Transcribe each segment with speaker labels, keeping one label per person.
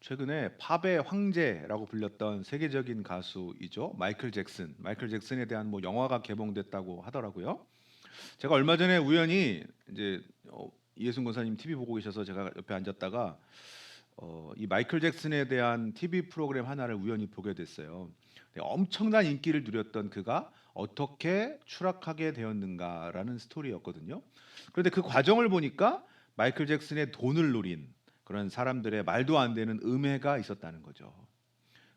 Speaker 1: 최근에 팝의 황제라고 불렸던 세계적인 가수이죠. 마이클 잭슨. 마이클 잭슨에 대한 영화가 개봉됐다고 하더라고요. 제가 얼마 전에 우연히 이제 이해순 권사님 TV 보고 계셔서 제가 옆에 앉았다가 이 마이클 잭슨에 대한 TV 프로그램 하나를 우연히 보게 됐어요. 엄청난 인기를 누렸던 그가 어떻게 추락하게 되었는가라는 스토리였거든요. 그런데 그 과정을 보니까 마이클 잭슨의 돈을 노린 그런 사람들의 말도 안 되는 음해가 있었다는 거죠.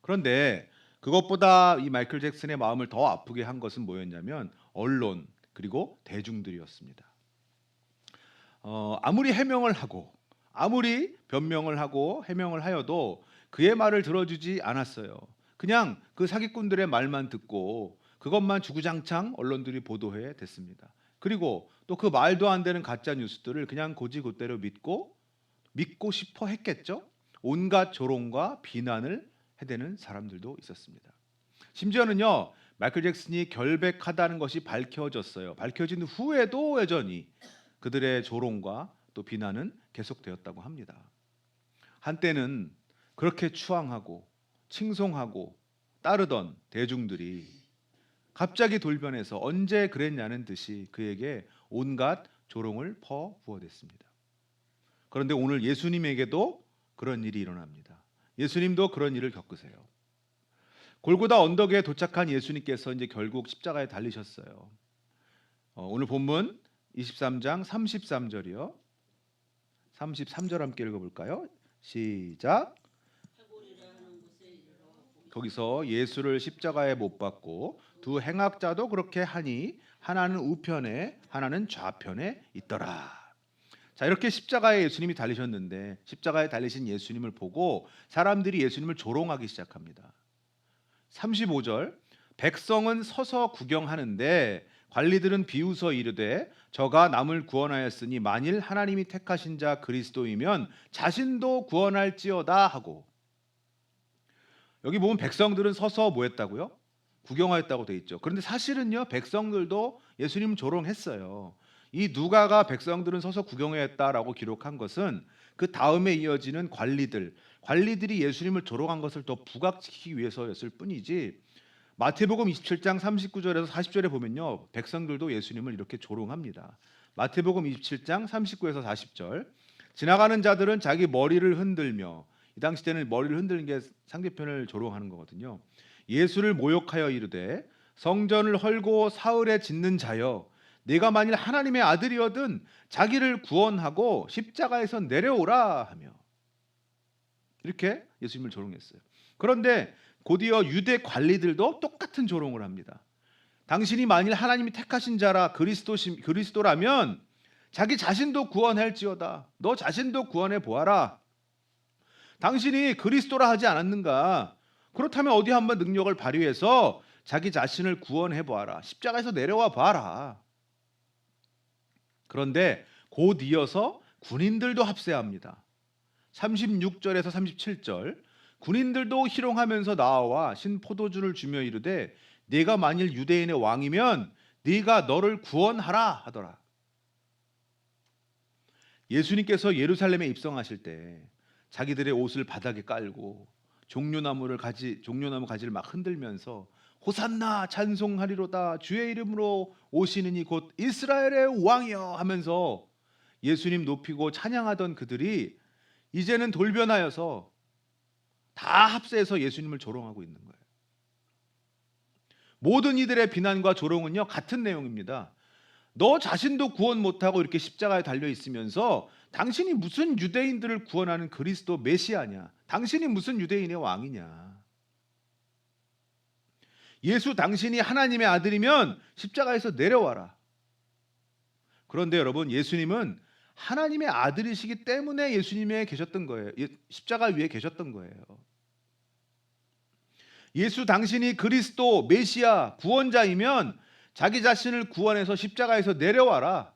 Speaker 1: 그런데 그것보다 이 마이클 잭슨의 마음을 더 아프게 한 것은 뭐였냐면 언론 그리고 대중들이었습니다. 아무리 해명을 하고 아무리 변명을 하고 해명을 하여도 그의 말을 들어주지 않았어요. 그냥 그 사기꾼들의 말만 듣고 그것만 주구장창 언론들이 보도해 댔습니다. 그리고 또 그 말도 안 되는 가짜 뉴스들을 그냥 곧이곧대로 믿고 싶어 했겠죠. 온갖 조롱과 비난을 해대는 사람들도 있었습니다. 심지어는요, 마이클 잭슨이 결백하다는 것이 밝혀졌어요. 밝혀진 후에도 여전히 그들의 조롱과 또 비난은 계속되었다고 합니다. 한때는 그렇게 추앙하고 칭송하고 따르던 대중들이 갑자기 돌변해서 언제 그랬냐는 듯이 그에게 온갖 조롱을 퍼부어댔습니다. 그런데 오늘 예수님에게도 그런 일이 일어납니다. 예수님도 그런 일을 겪으세요. 골고다 언덕에 도착한 예수님께서 이제 결국 십자가에 달리셨어요. 오늘 본문 23장 33절이요. 33절 함께 읽어볼까요? 시작. 거기서 예수를 십자가에 못 박고 두 행악자도 그렇게 하니 하나는 우편에 하나는 좌편에 있더라. 자, 이렇게 십자가에 예수님이 달리셨는데 십자가에 달리신 예수님을 보고 사람들이 예수님을 조롱하기 시작합니다. 35절 백성은 서서 구경하는데 관리들은 비웃어 이르되 저가 남을 구원하였으니 만일 하나님이 택하신 자 그리스도이면 자신도 구원할지어다 하고, 여기 보면 백성들은 서서 뭐 했다고요? 구경하였다고 돼 있죠. 그런데 사실은요, 백성들도 예수님 조롱했어요. 이 누가가 백성들은 서서 구경했다라고 기록한 것은 그 다음에 이어지는 관리들이 예수님을 조롱한 것을 더 부각시키기 위해서였을 뿐이지, 마태복음 27장 39절에서 40절에 보면요, 백성들도 예수님을 이렇게 조롱합니다. 마태복음 27장 39에서 40절, 지나가는 자들은 자기 머리를 흔들며, 이 당시 때는 머리를 흔드는 게 상대편을 조롱하는 거거든요. 예수를 모욕하여 이르되 성전을 헐고 사흘에 짓는 자여, 네가 만일 하나님의 아들이거든 자기를 구원하고 십자가에서 내려오라 하며, 이렇게 예수님을 조롱했어요. 그런데 곧이어 유대 관리들도 똑같은 조롱을 합니다. 당신이 만일 하나님이 택하신 자라 그리스도라면 자기 자신도 구원할지어다. 너 자신도 구원해 보아라. 당신이 그리스도라 하지 않았는가? 그렇다면 어디 한번 능력을 발휘해서 자기 자신을 구원해 보아라. 십자가에서 내려와 봐라. 그런데 곧 이어서 군인들도 합세합니다. 36절에서 37절, 군인들도 희롱하면서 나와 신포도주를 주며 이르되 네가 만일 유대인의 왕이면 네가 너를 구원하라 하더라. 예수님께서 예루살렘에 입성하실 때 자기들의 옷을 바닥에 깔고 종려나무 가지를 막 흔들면서 호산나 찬송하리로다 주의 이름으로 오시느니 곧 이스라엘의 왕이여 하면서 예수님 높이고 찬양하던 그들이 이제는 돌변하여서 다 합세해서 예수님을 조롱하고 있는 거예요. 모든 이들의 비난과 조롱은요, 같은 내용입니다. 너 자신도 구원 못하고 이렇게 십자가에 달려 있으면서 당신이 무슨 유대인들을 구원하는 그리스도 메시아냐? 당신이 무슨 유대인의 왕이냐? 예수 당신이 하나님의 아들이면 십자가에서 내려와라. 그런데 여러분, 예수님은 하나님의 아들이시기 때문에 예수님에 계셨던 거예요. 십자가 위에 계셨던 거예요. 예수 당신이 그리스도 메시아 구원자이면 자기 자신을 구원해서 십자가에서 내려와라.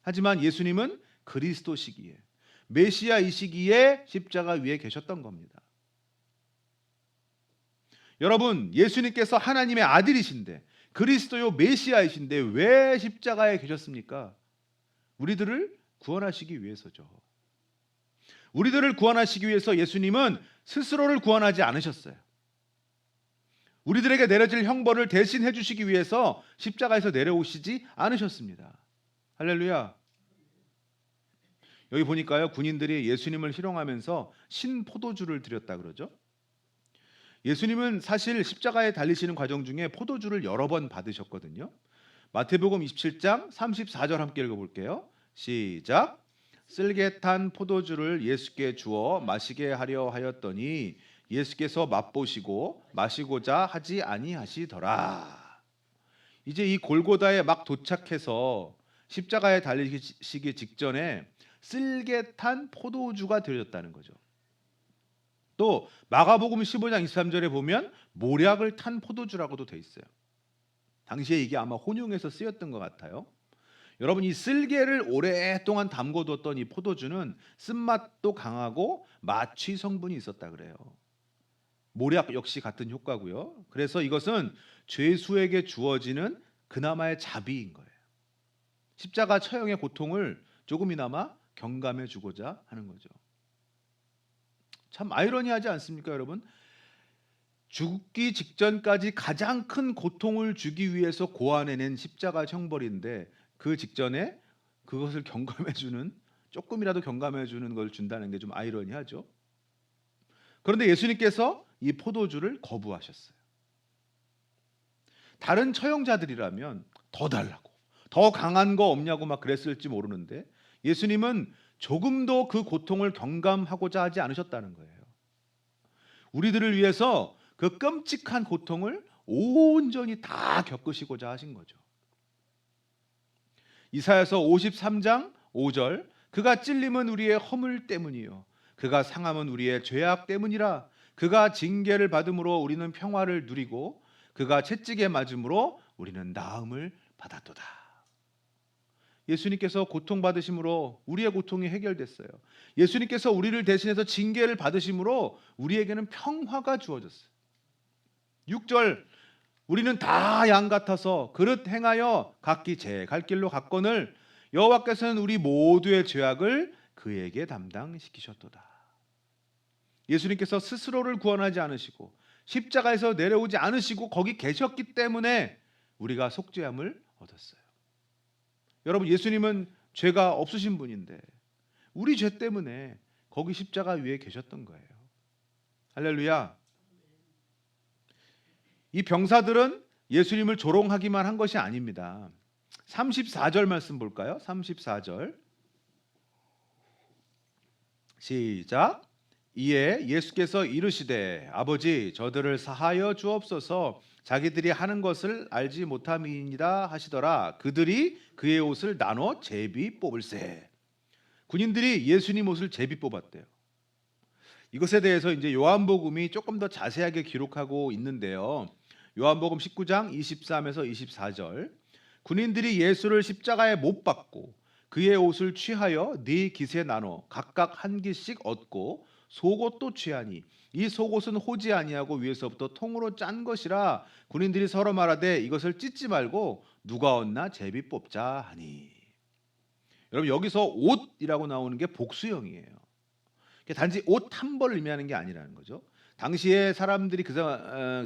Speaker 1: 하지만 예수님은 그리스도시기에 메시아이시기에 십자가 위에 계셨던 겁니다. 여러분, 예수님께서 하나님의 아들이신데 그리스도요 메시아이신데 왜 십자가에 계셨습니까? 우리들을 구원하시기 위해서죠. 우리들을 구원하시기 위해서 예수님은 스스로를 구원하지 않으셨어요. 우리들에게 내려질 형벌을 대신해 주시기 위해서 십자가에서 내려오시지 않으셨습니다. 할렐루야. 여기 보니까요, 군인들이 예수님을 희롱하면서 신포도주를 드렸다 그러죠. 예수님은 사실 십자가에 달리시는 과정 중에 포도주를 여러 번 받으셨거든요. 마태복음 27장 34절 함께 읽어볼게요. 시작. 쓸개 탄 포도주를 예수께 주어 마시게 하려 하였더니 예수께서 맛보시고 마시고자 하지 아니하시더라. 이제 이 골고다에 막 도착해서 십자가에 달리시기 직전에 쓸개 탄 포도주가 드려졌다는 거죠. 또 마가복음 15장 23절에 보면 모략을 탄 포도주라고도 돼 있어요. 당시에 이게 아마 혼용해서 쓰였던 것 같아요. 여러분, 이 쓸개를 오랫동안 담궈뒀던 이 포도주는 쓴맛도 강하고 마취 성분이 있었다 그래요. 모략 역시 같은 효과고요. 그래서 이것은 죄수에게 주어지는 그나마의 자비인 거예요. 십자가 처형의 고통을 조금이나마 경감해 주고자 하는 거죠. 참 아이러니하지 않습니까, 여러분? 죽기 직전까지 가장 큰 고통을 주기 위해서 고안해낸 십자가 형벌인데 그 직전에 그것을 경감해주는, 조금이라도 경감해주는 걸 준다는 게 좀 아이러니하죠. 그런데 예수님께서 이 포도주를 거부하셨어요. 다른 처형자들이라면 더 달라고, 더 강한 거 없냐고 막 그랬을지 모르는데 예수님은 조금도 그 고통을 경감하고자 하지 않으셨다는 거예요. 우리들을 위해서 그 끔찍한 고통을 온전히 다 겪으시고자 하신 거죠. 이사야서 53장 5절, 그가 찔림은 우리의 허물 때문이요 그가 상함은 우리의 죄악 때문이라. 그가 징계를 받음으로 우리는 평화를 누리고 그가 채찍에 맞음으로 우리는 나음을 받았도다. 예수님께서 고통받으심으로 우리의 고통이 해결됐어요. 예수님께서 우리를 대신해서 징계를 받으심으로 우리에게는 평화가 주어졌어요. 6절, 우리는 다 양 같아서 그릇 행하여 각기 제 갈 길로 갔거늘 여호와께서는 우리 모두의 죄악을 그에게 담당시키셨도다. 예수님께서 스스로를 구원하지 않으시고 십자가에서 내려오지 않으시고 거기 계셨기 때문에 우리가 속죄함을 얻었어요. 여러분, 예수님은 죄가 없으신 분인데 우리 죄 때문에 거기 십자가 위에 계셨던 거예요. 할렐루야. 이 병사들은 예수님을 조롱하기만 한 것이 아닙니다. 34절 말씀 볼까요? 34절 시작. 이에 예수께서 이르시되 아버지 저들을 사하여 주옵소서 자기들이 하는 것을 알지 못함이니이다 하시더라. 그들이 그의 옷을 나눠 제비 뽑을세. 군인들이 예수님 옷을 제비 뽑았대요. 이것에 대해서 이제 요한복음이 조금 더 자세하게 기록하고 있는데요. 요한복음 19장 23에서 24절, 군인들이 예수를 십자가에 못 박고 그의 옷을 취하여 네 깃에 나눠 각각 한 깃씩 얻고 속옷도 취하니 이 속옷은 호지 아니하고 위에서부터 통으로 짠 것이라. 군인들이 서로 말하되 이것을 찢지 말고 누가 얻나 제비 뽑자 하니. 여러분, 여기서 옷이라고 나오는 게 복수형이에요. 단지 옷 한 벌을 의미하는 게 아니라는 거죠. 당시에 사람들이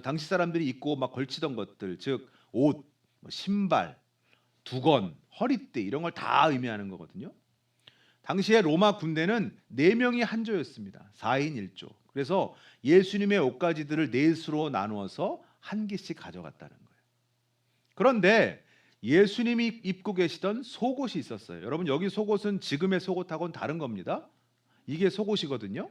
Speaker 1: 당시 사람들이 입고 막 걸치던 것들, 즉 옷, 신발, 두건, 허리띠 이런 걸 다 의미하는 거거든요. 당시에 로마 군대는 4명이 한 조였습니다. 4인 1조. 그래서 예수님의 옷가지들을 넷으로 나누어서 한 개씩 가져갔다는 거예요. 그런데 예수님이 입고 계시던 속옷이 있었어요. 여러분, 여기 속옷은 지금의 속옷하고는 다른 겁니다. 이게 속옷이거든요.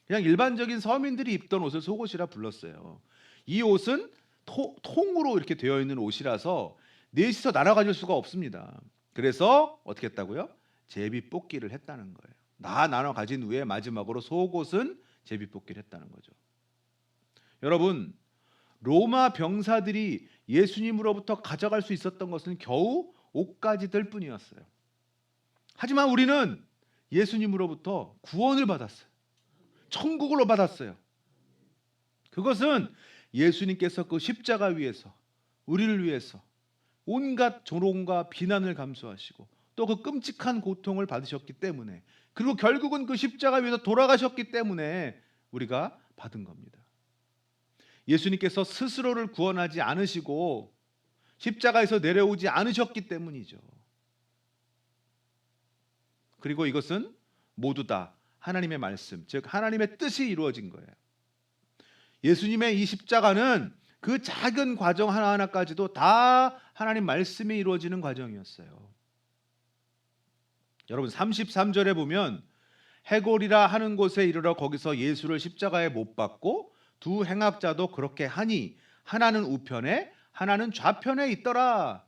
Speaker 1: 그냥 일반적인 서민들이 입던 옷을 속옷이라 불렀어요. 이 옷은 통으로 이렇게 되어 있는 옷이라서 넷이서 나눠 가질 수가 없습니다. 그래서 어떻게 했다고요? 제비 뽑기를 했다는 거예요. 다 나눠 가진 후에 마지막으로 속옷은 제비 뽑기를 했다는 거죠. 여러분, 로마 병사들이 예수님으로부터 가져갈 수 있었던 것은 겨우 옷가지들 뿐이었어요. 하지만 우리는 예수님으로부터 구원을 받았어요. 천국으로 받았어요. 그것은 예수님께서 그 십자가 위에서 우리를 위해서 온갖 조롱과 비난을 감수하시고 또 그 끔찍한 고통을 받으셨기 때문에 그리고 결국은 그 십자가 위에서 돌아가셨기 때문에 우리가 받은 겁니다. 예수님께서 스스로를 구원하지 않으시고 십자가에서 내려오지 않으셨기 때문이죠. 그리고 이것은 모두 다 하나님의 말씀, 즉 하나님의 뜻이 이루어진 거예요. 예수님의 이 십자가는 그 작은 과정 하나하나까지도 다 하나님 말씀이 이루어지는 과정이었어요. 여러분 33절에 보면 해골이라 하는 곳에 이르러 거기서 예수를 십자가에 못 박고 두 행악자도 그렇게 하니 하나는 우편에 하나는 좌편에 있더라.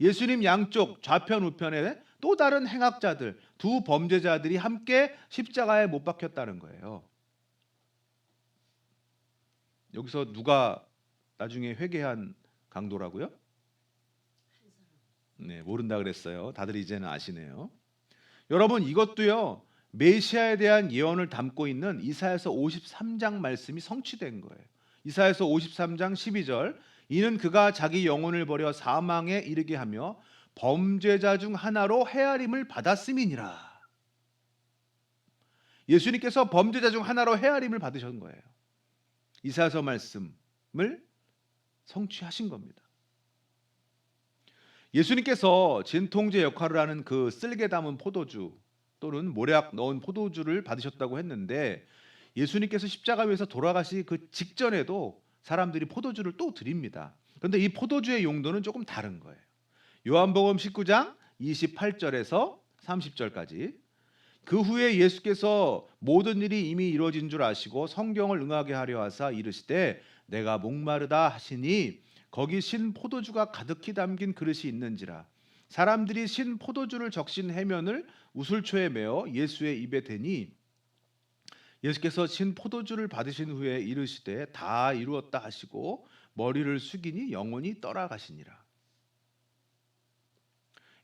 Speaker 1: 예수님 양쪽 좌편 우편에 또 다른 행악자들, 두 범죄자들이 함께 십자가에 못 박혔다는 거예요. 여기서 누가 나중에 회개한 강도라고요? 네, 모른다 그랬어요. 다들 이제는 아시네요. 여러분 이것도요. 메시아에 대한 예언을 담고 있는 이사야서 53장 말씀이 성취된 거예요. 이사야서 53장 12절 이는 그가 자기 영혼을 버려 사망에 이르게 하며 범죄자 중 하나로 헤아림을 받았음이니라. 예수님께서 범죄자 중 하나로 헤아림을 받으신 거예요. 이사야서 말씀을 성취하신 겁니다. 예수님께서 진통제 역할을 하는 그 쓸개 담은 포도주 또는 모략 넣은 포도주를 받으셨다고 했는데 예수님께서 십자가 위에서 돌아가시 그 직전에도 사람들이 포도주를 또 드립니다. 그런데 이 포도주의 용도는 조금 다른 거예요. 요한복음 19장 28절에서 30절까지 그 후에 예수께서 모든 일이 이미 이루어진 줄 아시고 성경을 응하게 하려 하사 이르시되 내가 목마르다 하시니 거기 신 포도주가 가득히 담긴 그릇이 있는지라 사람들이 신 포도주를 적신 해면을 우슬초에 메어 예수의 입에 대니 예수께서 신 포도주를 받으신 후에 이르시되 다 이루었다 하시고 머리를 숙이니 영혼이 떠나가시니라.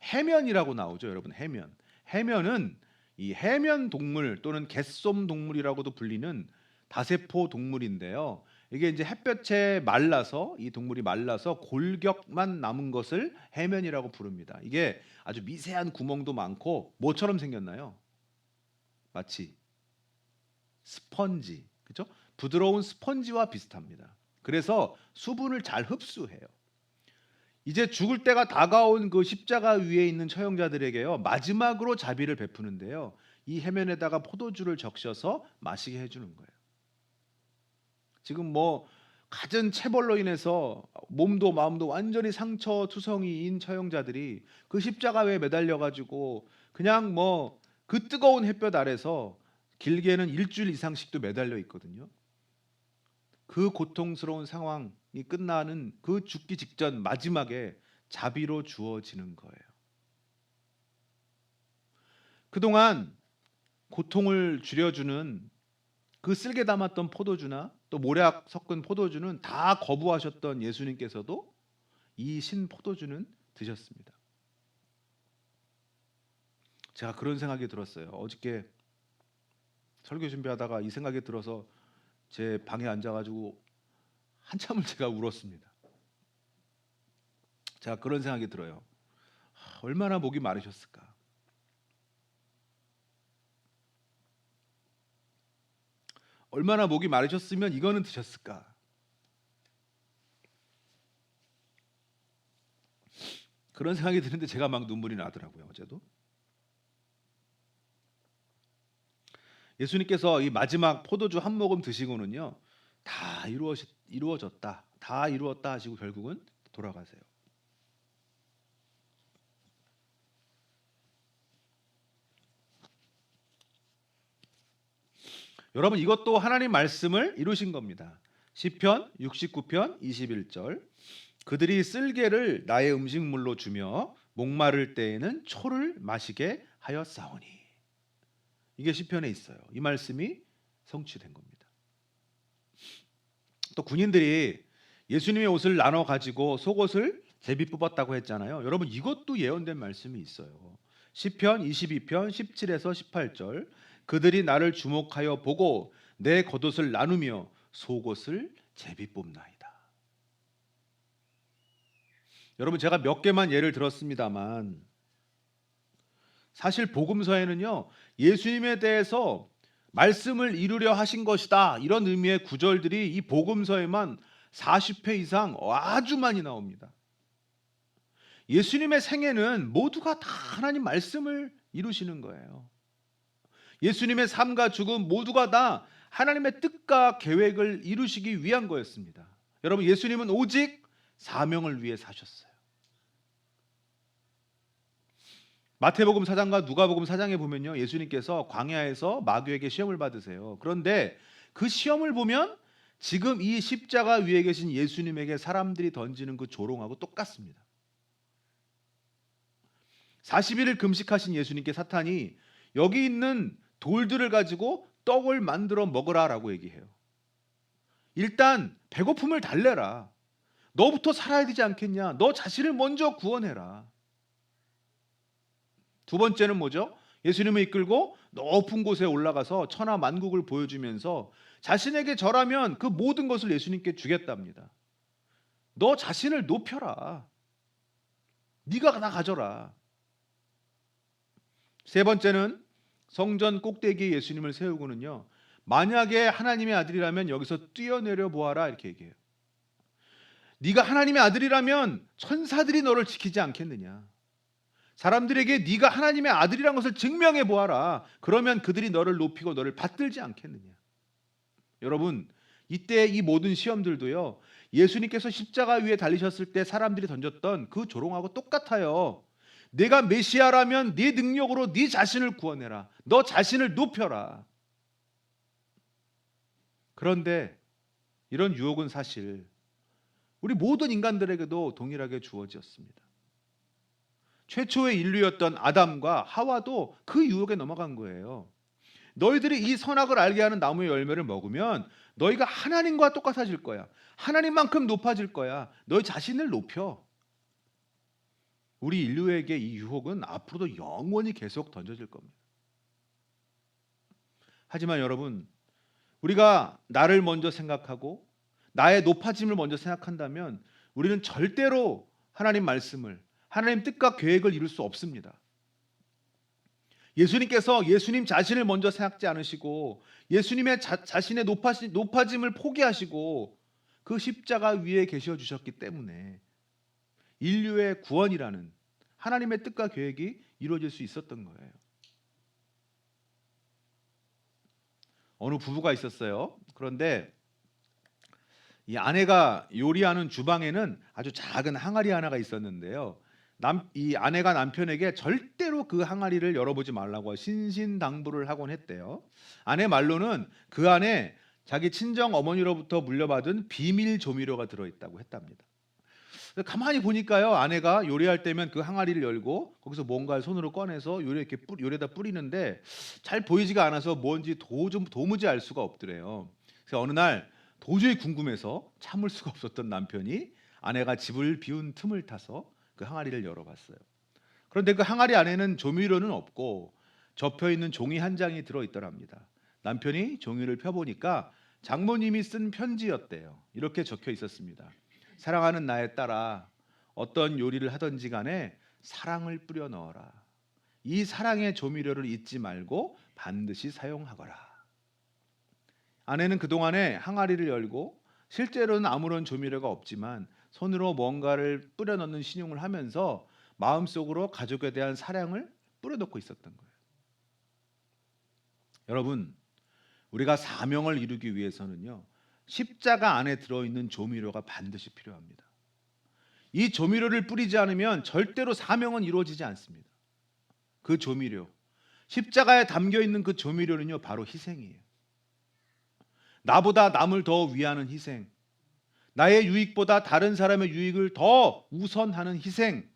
Speaker 1: 해면이라고 나오죠, 여러분. 해면. 해면은 이 해면 동물 또는 갯솜 동물이라고도 불리는 다세포 동물인데요. 이게 이제 햇볕에 말라서 이 동물이 말라서 골격만 남은 것을 해면이라고 부릅니다. 이게 아주 미세한 구멍도 많고 뭐처럼 생겼나요? 마치 스펀지, 그렇죠? 부드러운 스펀지와 비슷합니다. 그래서 수분을 잘 흡수해요. 이제 죽을 때가 다가온 그 십자가 위에 있는 처형자들에게요 마지막으로 자비를 베푸는데요. 이 해면에다가 포도주를 적셔서 마시게 해주는 거예요. 지금 뭐 갖은 체벌로 인해서 몸도 마음도 완전히 상처투성이인 처형자들이 그 십자가 위에 매달려 가지고 그냥 뭐 그 뜨거운 햇볕 아래서 길게는 일주일 이상씩도 매달려 있거든요. 그 고통스러운 상황이 끝나는 그 죽기 직전 마지막에 자비로 주어지는 거예요. 그동안 고통을 줄여주는 그 쓸개 담았던 포도주나 또 모략 섞은 포도주는 다 거부하셨던 예수님께서도 이 신 포도주는 드셨습니다. 제가 그런 생각이 들었어요. 어저께 설교 준비하다가 이 생각이 들어서 제 방에 앉아가지고 한참을 제가 울었습니다. 제가 그런 생각이 들어요. 얼마나 목이 마르셨을까. 얼마나 목이 마르셨으면 이거는 드셨을까. 그런 생각이 드는데 제가 막 눈물이 나더라고요. 어제도. 예수님께서 이 마지막 포도주 한 모금 드시고는요. 다 이루어졌다. 다 이루었다 하시고 결국은 돌아가세요. 여러분 이것도 하나님 말씀을 이루신 겁니다. 시편 69편 21절 그들이 쓸개를 나의 음식물로 주며 목마를 때에는 초를 마시게 하였사오니 이게 시편에 있어요. 이 말씀이 성취된 겁니다. 또 군인들이 예수님의 옷을 나눠 가지고 속옷을 제비 뽑았다고 했잖아요. 여러분 이것도 예언된 말씀이 있어요. 시편 22편 17에서 18절 그들이 나를 주목하여 보고 내 겉옷을 나누며 속옷을 제비 뽑나이다. 여러분 제가 몇 개만 예를 들었습니다만 사실 복음서에는요 예수님에 대해서 말씀을 이루려 하신 것이다. 이런 의미의 구절들이 이 복음서에만 40회 이상 아주 많이 나옵니다. 예수님의 생애는 모두가 다 하나님 말씀을 이루시는 거예요. 예수님의 삶과 죽음 모두가 다 하나님의 뜻과 계획을 이루시기 위한 거였습니다. 여러분, 예수님은 오직 사명을 위해 사셨어요. 마태복음 4장과 누가복음 4장에 보면요, 예수님께서 광야에서 마귀에게 시험을 받으세요. 그런데 그 시험을 보면 지금 이 십자가 위에 계신 예수님에게 사람들이 던지는 그 조롱하고 똑같습니다. 40일을 금식하신 예수님께 사탄이 여기 있는 돌들을 가지고 떡을 만들어 먹으라라고 얘기해요. 일단 배고픔을 달래라. 너부터 살아야 되지 않겠냐? 너 자신을 먼저 구원해라. 두 번째는 뭐죠? 예수님을 이끌고 높은 곳에 올라가서 천하 만국을 보여주면서 자신에게 절하면 그 모든 것을 예수님께 주겠답니다. 너 자신을 높여라. 네가 다 가져라. 세 번째는 성전 꼭대기에 예수님을 세우고는요, 만약에 하나님의 아들이라면 여기서 뛰어내려 보아라 이렇게 얘기해요. 네가 하나님의 아들이라면 천사들이 너를 지키지 않겠느냐. 사람들에게 네가 하나님의 아들이라는 것을 증명해 보아라. 그러면 그들이 너를 높이고 너를 받들지 않겠느냐. 여러분, 이때 이 모든 시험들도요, 예수님께서 십자가 위에 달리셨을 때 사람들이 던졌던 그 조롱하고 똑같아요. 내가 메시아라면 네 능력으로 네 자신을 구원해라. 너 자신을 높여라. 그런데 이런 유혹은 사실 우리 모든 인간들에게도 동일하게 주어졌습니다. 최초의 인류였던 아담과 하와도 그 유혹에 넘어간 거예요. 너희들이 이 선악을 알게 하는 나무의 열매를 먹으면 너희가 하나님과 똑같아질 거야. 하나님만큼 높아질 거야. 너희 자신을 높여. 우리 인류에게 이 유혹은 앞으로도 영원히 계속 던져질 겁니다. 하지만 여러분, 우리가 나를 먼저 생각하고 나의 높아짐을 먼저 생각한다면 우리는 절대로 하나님 말씀을, 하나님 뜻과 계획을 이룰 수 없습니다. 예수님께서 예수님 자신을 먼저 생각지 않으시고 예수님의 자신의 높아짐을 포기하시고 그 십자가 위에 계셔 주셨기 때문에 인류의 구원이라는 하나님의 뜻과 계획이 이루어질 수 있었던 거예요. 어느 부부가 있었어요. 그런데 이 아내가 요리하는 주방에는 아주 작은 항아리 하나가 있었는데요. 이 아내가 남편에게 절대로 그 항아리를 열어보지 말라고 신신당부를 하곤 했대요. 아내 말로는 그 안에 자기 친정 어머니로부터 물려받은 비밀 조미료가 들어있다고 했답니다. 가만히 보니까요, 아내가 요리할 때면 그 항아리를 열고 거기서 뭔가를 손으로 꺼내서 요리에다 뿌리는데 잘 보이지가 않아서 뭔지 도무지 알 수가 없더래요. 그래서 어느 날 도저히 궁금해서 참을 수가 없었던 남편이 아내가 집을 비운 틈을 타서 그 항아리를 열어봤어요. 그런데 그 항아리 안에는 조미료는 없고 접혀 있는 종이 한 장이 들어있더랍니다. 남편이 종이를 펴보니까 장모님이 쓴 편지였대요. 이렇게 적혀 있었습니다. 사랑하는 나의 딸아, 어떤 요리를 하든지 간에 사랑을 뿌려 넣어라. 이 사랑의 조미료를 잊지 말고 반드시 사용하거라. 아내는 그동안에 항아리를 열고 실제로는 아무런 조미료가 없지만 손으로 뭔가를 뿌려 넣는 신용을 하면서 마음속으로 가족에 대한 사랑을 뿌려 넣고 있었던 거예요. 여러분, 우리가 사명을 이루기 위해서는요, 십자가 안에 들어있는 조미료가 반드시 필요합니다. 이 조미료를 뿌리지 않으면 절대로 사명은 이루어지지 않습니다. 그 조미료, 십자가에 담겨있는 그 조미료는요, 바로 희생이에요. 나보다 남을 더 위하는 희생, 나의 유익보다 다른 사람의 유익을 더 우선하는 희생,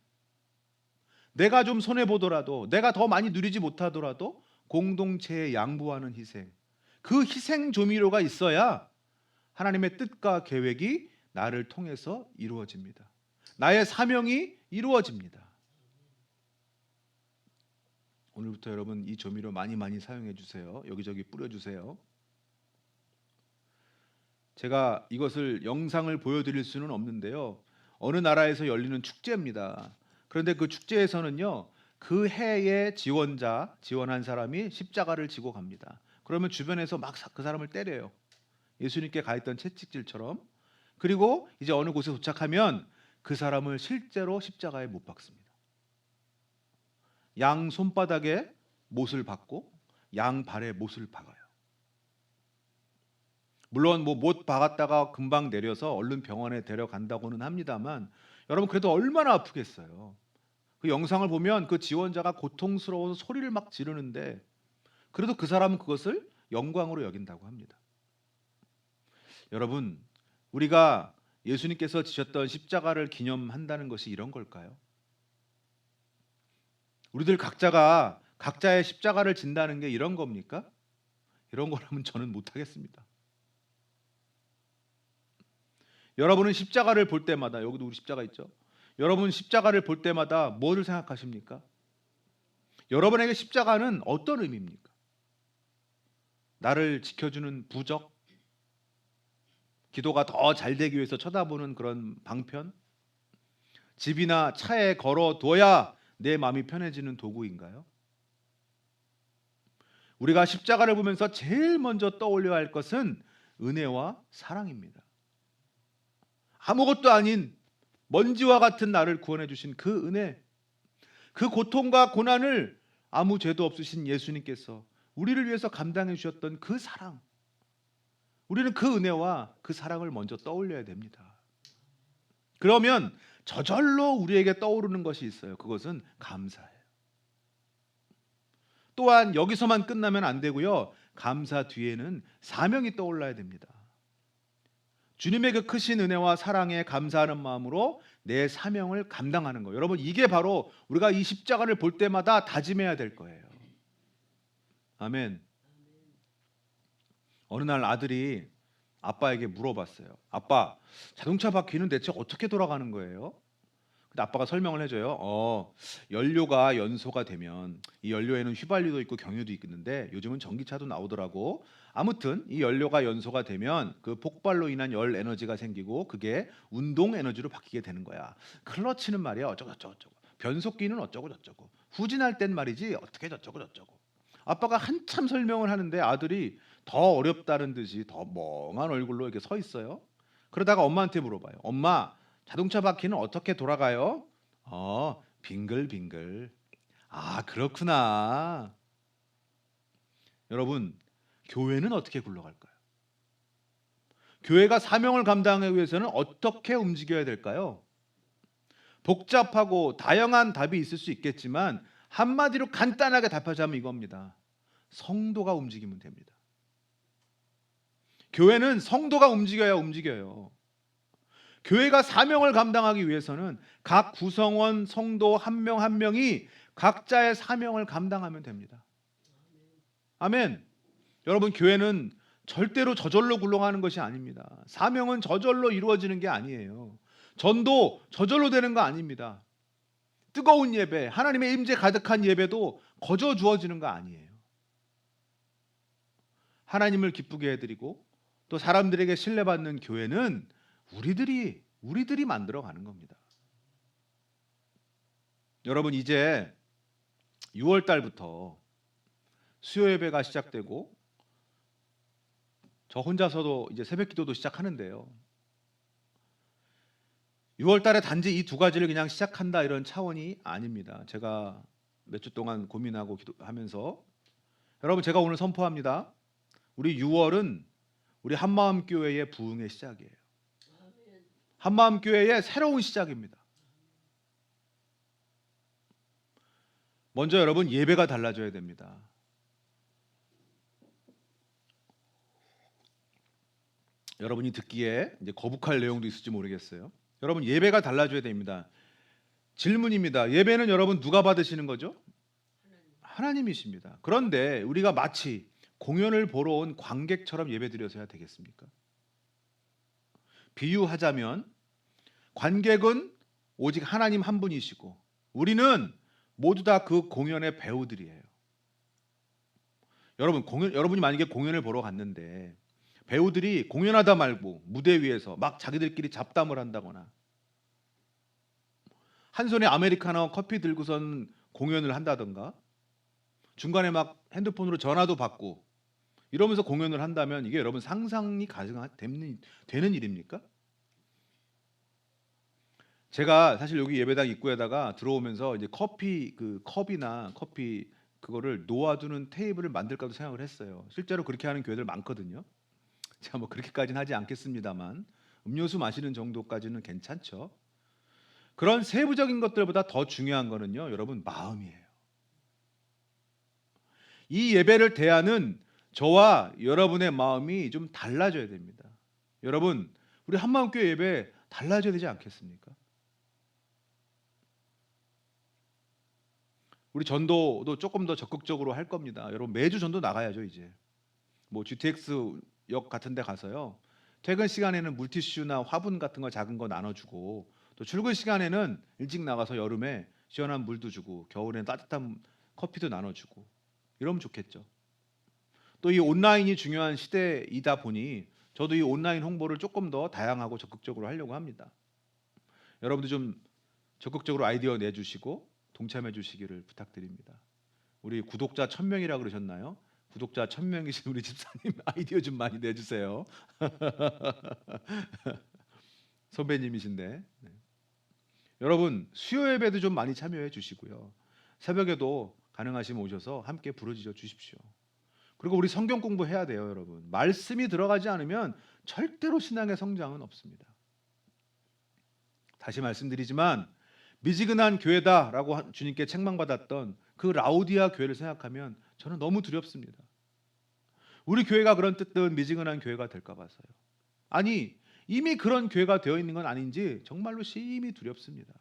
Speaker 1: 내가 좀 손해보더라도, 내가 더 많이 누리지 못하더라도 공동체에 양보하는 희생, 그 희생 조미료가 있어야 하나님의 뜻과 계획이 나를 통해서 이루어집니다. 나의 사명이 이루어집니다. 오늘부터 여러분 이 조미료 많이 사용해 주세요. 여기저기 뿌려주세요. 제가 이것을 영상을 보여드릴 수는 없는데요. 어느 나라에서 열리는 축제입니다. 그런데 그 축제에서는요, 그 해에 지원한 사람이 십자가를 지고 갑니다. 그러면 주변에서 막 그 사람을 때려요. 예수님께 가 있던 채찍질처럼. 그리고 이제 어느 곳에 도착하면 그 사람을 실제로 십자가에 못 박습니다. 양 손바닥에 못을 박고 양 발에 못을 박아요. 물론 뭐 못 박았다가 금방 내려서 얼른 병원에 데려간다고는 합니다만 여러분 그래도 얼마나 아프겠어요. 그 영상을 보면 그 지원자가 고통스러워서 소리를 막 지르는데 그래도 그 사람은 그것을 영광으로 여긴다고 합니다. 여러분, 우리가 예수님께서 지셨던 십자가를 기념한다는 것이 이런 걸까요? 우리들 각자가 각자의 십자가를 진다는 게 이런 겁니까? 이런 거라면 저는 못하겠습니다. 여러분은 십자가를 볼 때마다, 여기도 우리 십자가 있죠? 여러분 십자가를 볼 때마다 뭐를 생각하십니까? 여러분에게 십자가는 어떤 의미입니까? 나를 지켜주는 부적? 기도가 더 잘 되기 위해서 쳐다보는 그런 방편? 집이나 차에 걸어둬야 내 마음이 편해지는 도구인가요? 우리가 십자가를 보면서 제일 먼저 떠올려야 할 것은 은혜와 사랑입니다. 아무것도 아닌 먼지와 같은 나를 구원해 주신 그 은혜, 그 고통과 고난을 아무 죄도 없으신 예수님께서 우리를 위해서 감당해 주셨던 그 사랑, 우리는 그 은혜와 그 사랑을 먼저 떠올려야 됩니다. 그러면 저절로 우리에게 떠오르는 것이 있어요. 그것은 감사예요. 또한 여기서만 끝나면 안 되고요. 감사 뒤에는 사명이 떠올라야 됩니다. 주님의 그 크신 은혜와 사랑에 감사하는 마음으로 내 사명을 감당하는 거예요. 여러분 이게 바로 우리가 이 십자가를 볼 때마다 다짐해야 될 거예요. 아멘. 어느 날 아들이 아빠에게 물어봤어요. 아빠, 자동차 바퀴는 대체 어떻게 돌아가는 거예요? 근데 아빠가 설명을 해줘요. 연료가 연소가 되면 이 연료에는 휘발유도 있고 경유도 있는데 요즘은 전기차도 나오더라고. 아무튼 이 연료가 연소가 되면 그 폭발로 인한 열 에너지가 생기고 그게 운동 에너지로 바뀌게 되는 거야. 클러치는 말이야 어쩌고 저쩌고 저쩌고. 변속기는 어쩌고 저쩌고. 후진할 땐 말이지 어떻게 저쩌고 저쩌고. 아빠가 한참 설명을 하는데 아들이 더 어렵다는 듯이 더 멍한 얼굴로 이렇게 서 있어요. 그러다가 엄마한테 물어봐요. 엄마, 자동차 바퀴는 어떻게 돌아가요? 빙글빙글. 아, 그렇구나. 여러분, 교회는 어떻게 굴러갈까요? 교회가 사명을 감당하기 위해서는 어떻게 움직여야 될까요? 복잡하고 다양한 답이 있을 수 있겠지만 한마디로 간단하게 답하자면 이겁니다. 성도가 움직이면 됩니다. 교회는 성도가 움직여야 움직여요. 교회가 사명을 감당하기 위해서는 각 구성원 성도 한 명 한 명이 각자의 사명을 감당하면 됩니다. 아멘. 여러분 교회는 절대로 저절로 굴러가는 것이 아닙니다. 사명은 저절로 이루어지는 게 아니에요. 전도 저절로 되는 거 아닙니다. 뜨거운 예배, 하나님의 임재 가득한 예배도 거저 주어지는 거 아니에요. 하나님을 기쁘게 해드리고 또 사람들에게 신뢰받는 교회는 우리들이 만들어가는 겁니다. 여러분 이제 6월 달부터 수요 예배가 시작되고 저 혼자서도 이제 새벽 기도도 시작하는데요. 6월 달에 단지 이 두 가지를 그냥 시작한다 이런 차원이 아닙니다. 제가 몇 주 동안 고민하고 기도하면서 여러분 제가 오늘 선포합니다. 우리 6월은 우리 한마음 교회의 부흥의 시작이에요. 한마음 교회의 새로운 시작입니다. 먼저 여러분 예배가 달라져야 됩니다. 여러분이 듣기에 이제 거북할 내용도 있을지 모르겠어요. 여러분 예배가 달라져야 됩니다. 질문입니다. 예배는 여러분 누가 받으시는 거죠? 하나님이십니다. 그런데 우리가 마치 공연을 보러 온 관객처럼 예배드려서야 되겠습니까? 비유하자면 관객은 오직 하나님 한 분이시고 우리는 모두 다 그 공연의 배우들이에요. 여러분이 만약에 공연을 보러 갔는데 배우들이 공연하다 말고 무대 위에서 막 자기들끼리 잡담을 한다거나 한 손에 아메리카노 커피 들고선 공연을 한다던가 중간에 막 핸드폰으로 전화도 받고 이러면서 공연을 한다면 이게 여러분 상상이 되는 일입니까? 제가 사실 여기 예배당 입구에다가 들어오면서 이제 커피 그 컵이나 커피 그거를 놓아두는 테이블을 만들까도 생각을 했어요. 실제로 그렇게 하는 교회들 많거든요. 제가 뭐 그렇게까지는 하지 않겠습니다만 음료수 마시는 정도까지는 괜찮죠. 그런 세부적인 것들보다 더 중요한 거는요, 여러분 마음이에요. 이 예배를 대하는 저와 여러분의 마음이 좀 달라져야 됩니다. 여러분, 우리 한마음교회 예배 달라져야 되지 않겠습니까? 우리 전도도 조금 더 적극적으로 할 겁니다. 여러분 매주 전도 나가야죠 이제. 뭐 GTX 역 같은 데 가서요. 퇴근 시간에는 물티슈나 화분 같은 거 작은 거 나눠주고 또 출근 시간에는 일찍 나가서 여름에 시원한 물도 주고 겨울엔 따뜻한 커피도 나눠주고 이러면 좋겠죠. 또 이 온라인이 중요한 시대이다 보니 저도 이 온라인 홍보를 조금 더 다양하고 적극적으로 하려고 합니다. 여러분도 좀 적극적으로 아이디어 내주시고 동참해 주시기를 부탁드립니다. 우리 구독자 1000명이라 그러셨나요? 구독자 1000명이신 우리 집사님 아이디어 좀 많이 내주세요. 선배님이신데. 네. 여러분 수요 예배도 좀 많이 참여해 주시고요. 새벽에도 가능하시면 오셔서 함께 부르짖어 주십시오. 그리고 우리 성경 공부해야 돼요, 여러분. 말씀이 들어가지 않으면 절대로 신앙의 성장은 없습니다. 다시 말씀드리지만 미지근한 교회다라고 주님께 책망받았던 그 라오디아 교회를 생각하면 저는 너무 두렵습니다. 우리 교회가 그런 뜻은 미지근한 교회가 될까 봐서요. 아니 이미 그런 교회가 되어 있는 건 아닌지 정말로 심히 두렵습니다.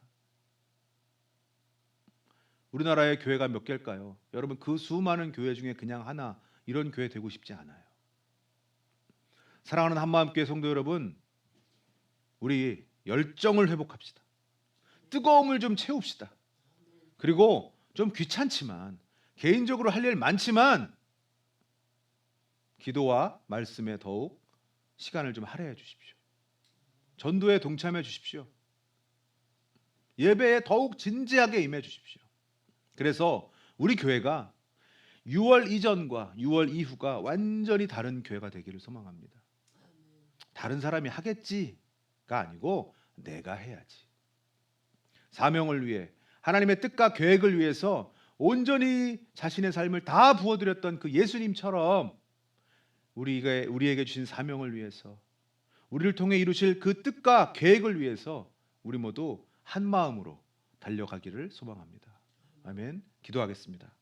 Speaker 1: 우리나라의 교회가 몇 개일까요? 여러분 그 수많은 교회 중에 그냥 하나 이런 교회 되고 싶지 않아요. 사랑하는 한마음교회 성도 여러분, 우리 열정을 회복합시다. 뜨거움을 좀 채웁시다. 그리고 좀 귀찮지만 개인적으로 할 일 많지만 기도와 말씀에 더욱 시간을 좀 할애해 주십시오. 전도에 동참해 주십시오. 예배에 더욱 진지하게 임해 주십시오. 그래서 우리 교회가 6월 이전과 6월 이후가 완전히 다른 교회가 되기를 소망합니다. 다른 사람이 하겠지가 아니고 내가 해야지. 사명을 위해 하나님의 뜻과 계획을 위해서 온전히 자신의 삶을 다 부어드렸던 그 예수님처럼 우리에게 주신 사명을 위해서 우리를 통해 이루실 그 뜻과 계획을 위해서 우리 모두 한 마음으로 달려가기를 소망합니다. 아멘. 기도하겠습니다.